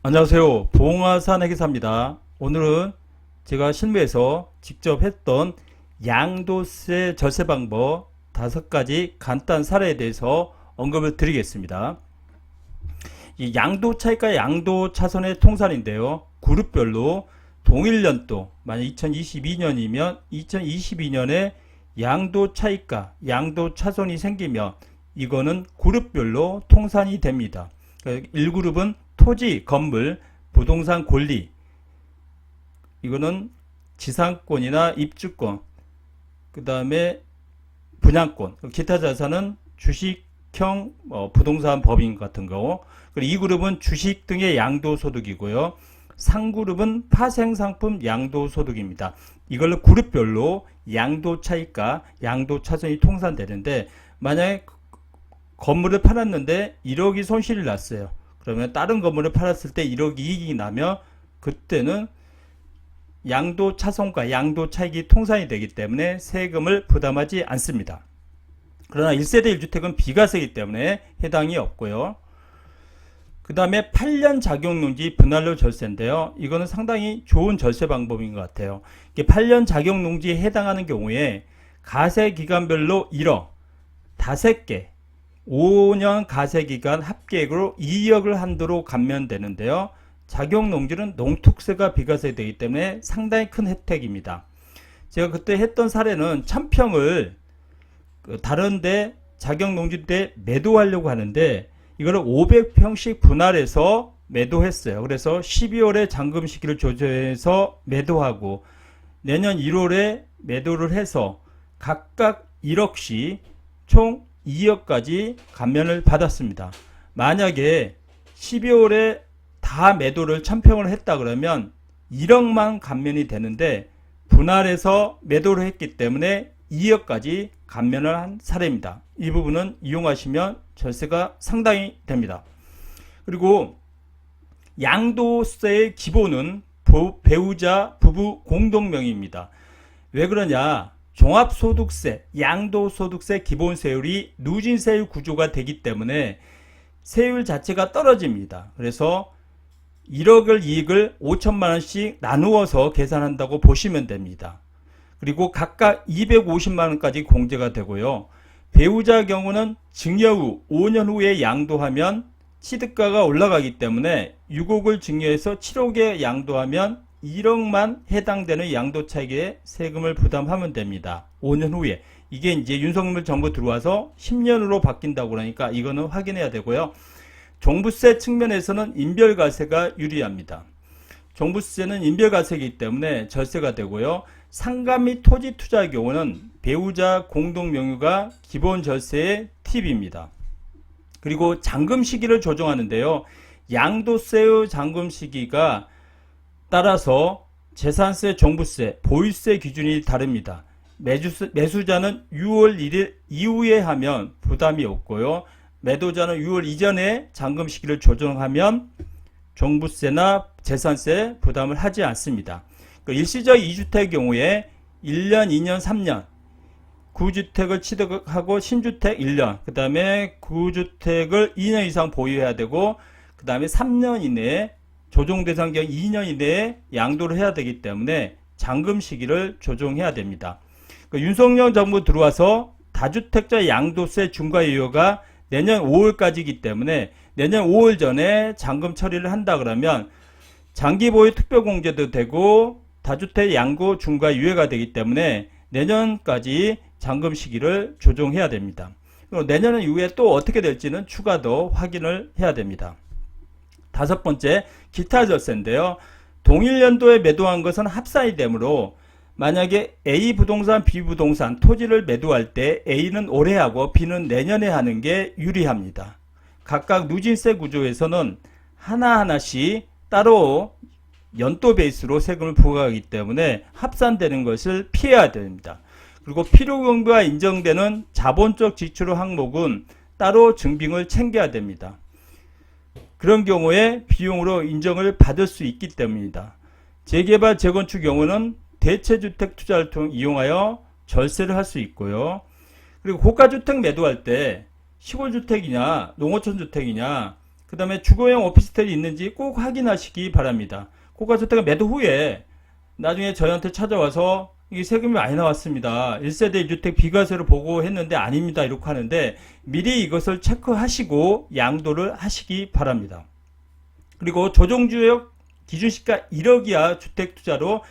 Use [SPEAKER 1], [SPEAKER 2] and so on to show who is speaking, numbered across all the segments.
[SPEAKER 1] 안녕하세요. 봉화산 회계사입니다. 오늘은 제가 실무에서 직접 했던 양도세 절세 방법 5가지 간단 사례에 대해서 언급을 드리겠습니다. 이 양도 차익과 양도 차손의 통산인데요. 그룹별로 동일 연도, 만약 2022년이면 2022년에 양도 차익과 양도 차손이 생기면 이거는 그룹별로 통산이 됩니다. 1그룹은 토지, 건물, 부동산 권리, 이거는 지상권이나 입주권, 그 다음에 분양권, 기타 자산은 주식형 부동산 법인 같은 거. 그리고 2그룹은 주식 등의 양도소득이고요. 3그룹은 파생상품 양도소득입니다. 이걸로 그룹별로 양도차익과 양도차손이 통산되는데, 만약에 건물을 팔았는데 1억이 손실이 났어요. 그러면 다른 건물을 팔았을 때 1억 이익이 나면 그때는 양도 차손과 양도 차익이 통산이 되기 때문에 세금을 부담하지 않습니다. 그러나 1세대 1주택은 비과세이기 때문에 해당이 없고요. 그 다음에 8년 작용농지 분할로 절세인데요. 이거는 상당히 좋은 절세 방법인 것 같아요. 8년 작용농지에 해당하는 경우에 가세기간별로 1억, 5개, 5년 가세기간 합계액으로 2억을 한도로 감면되는데요. 작용농지는 농특세가 비과세 되기 때문에 상당히 큰 혜택입니다. 제가 그때 했던 사례는 1000평을 다른데 작용농지 때 매도하려고 하는데 이거를 500평씩 분할해서 매도했어요. 그래서 12월에 잔금 시기를 조정해서 매도하고 내년 1월에 매도를 해서 각각 1억씩 총 2억까지 감면을 받았습니다. 만약에 12월에 다 매도를 1000평을 했다 그러면 1억만 감면이 되는데 분할해서 매도를 했기 때문에 2억까지 감면을 한 사례입니다. 이 부분은 이용하시면 절세가 상당히 됩니다. 그리고 양도세의 기본은 배우자 부부 공동명의입니다. 왜 그러냐? 종합소득세, 양도소득세 기본세율이 누진세율 구조가 되기 때문에 세율 자체가 떨어집니다. 그래서 1억을 이익을 5천만원씩 나누어서 계산한다고 보시면 됩니다. 그리고 각각 250만원까지 공제가 되고요. 배우자 경우는 증여 후 5년 후에 양도하면 취득가가 올라가기 때문에 6억을 증여해서 7억에 양도하면 1억만 해당되는 양도차익에 세금을 부담하면 됩니다. 5년 후에. 이게 이제 윤석열 정부 들어와서 10년으로 바뀐다고 그러니까 이거는 확인해야 되고요. 종부세 측면에서는 인별과세가 유리합니다. 종부세는 인별과세이기 때문에 절세가 되고요. 상가 및 토지 투자의 경우는 배우자 공동명의가 기본 절세의 팁입니다. 그리고 잔금 시기를 조정하는데요. 양도세의 잔금 시기가 따라서 재산세, 종부세, 보유세 기준이 다릅니다. 매수자는 6월 1일 이후에 하면 부담이 없고요. 매도자는 6월 이전에 잔금 시기를 조정하면 종부세나 재산세 부담을 하지 않습니다. 일시적 2주택의 경우에 1년, 2년, 3년 9주택을 취득하고 신주택 1년, 그 다음에 9주택을 2년 이상 보유해야 되고 그 다음에 3년 이내에 조정 대상 경우 2년 이내에 양도를 해야 되기 때문에 잔금 시기를 조정해야 됩니다. 윤석열 정부 들어와서 다주택자 양도세 중과 유효가 내년 5월까지이기 때문에 내년 5월 전에 잔금 처리를 한다 그러면 장기 보유 특별 공제도 되고 다주택 양도 중과 유예가 되기 때문에 내년까지 잔금 시기를 조정해야 됩니다. 내년 이후에 또 어떻게 될지는 추가로 확인을 해야 됩니다. 5번째, 기타 절세인데요. 동일 연도에 매도한 것은 합산이 되므로 만약에 A 부동산, B 부동산, 토지를 매도할 때 A는 올해 하고 B는 내년에 하는 게 유리합니다. 각각 누진세 구조에서는 하나하나씩 따로 연도 베이스로 세금을 부과하기 때문에 합산되는 것을 피해야 됩니다. 그리고 필요경비가 인정되는 자본적 지출 항목은 따로 증빙을 챙겨야 됩니다. 그런 경우에 비용으로 인정을 받을 수 있기 때문입니다. 재개발, 재건축 경우는 대체주택 투자를 이용하여 절세를 할 수 있고요. 그리고 고가주택 매도할 때 시골주택이냐 농어촌 주택이냐 그 다음에 주거용 오피스텔이 있는지 꼭 확인하시기 바랍니다. 고가주택은 매도 후에 나중에 저희한테 찾아와서 이게 세금이 많이 나왔습니다. 1세대 1주택 비과세로 보고했는데 아닙니다. 이렇게 하는데 미리 이것을 체크하시고 양도를 하시기 바랍니다. 그리고 조정주역 기준시가 1억 이하 주택 투자로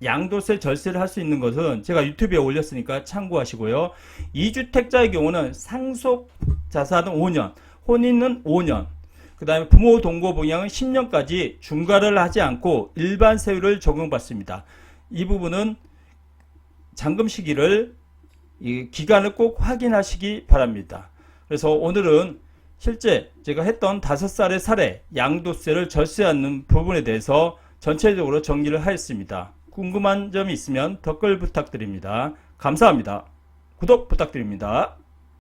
[SPEAKER 1] 양도세 절세를 할 수 있는 것은 제가 유튜브에 올렸으니까 참고하시고요. 2주택자의 경우는 상속 자산은 5년, 혼인은 5년, 그 다음에 부모 동거 부양은 10년까지 중과를 하지 않고 일반 세율을 적용받습니다. 이 부분은 잔금 시기를 이 기간을 꼭 확인하시기 바랍니다. 그래서 오늘은 실제 제가 했던 5살의 사례 양도세를 절세하는 부분에 대해서 전체적으로 정리를 하였습니다. 궁금한 점이 있으면 댓글 부탁드립니다. 감사합니다. 구독 부탁드립니다.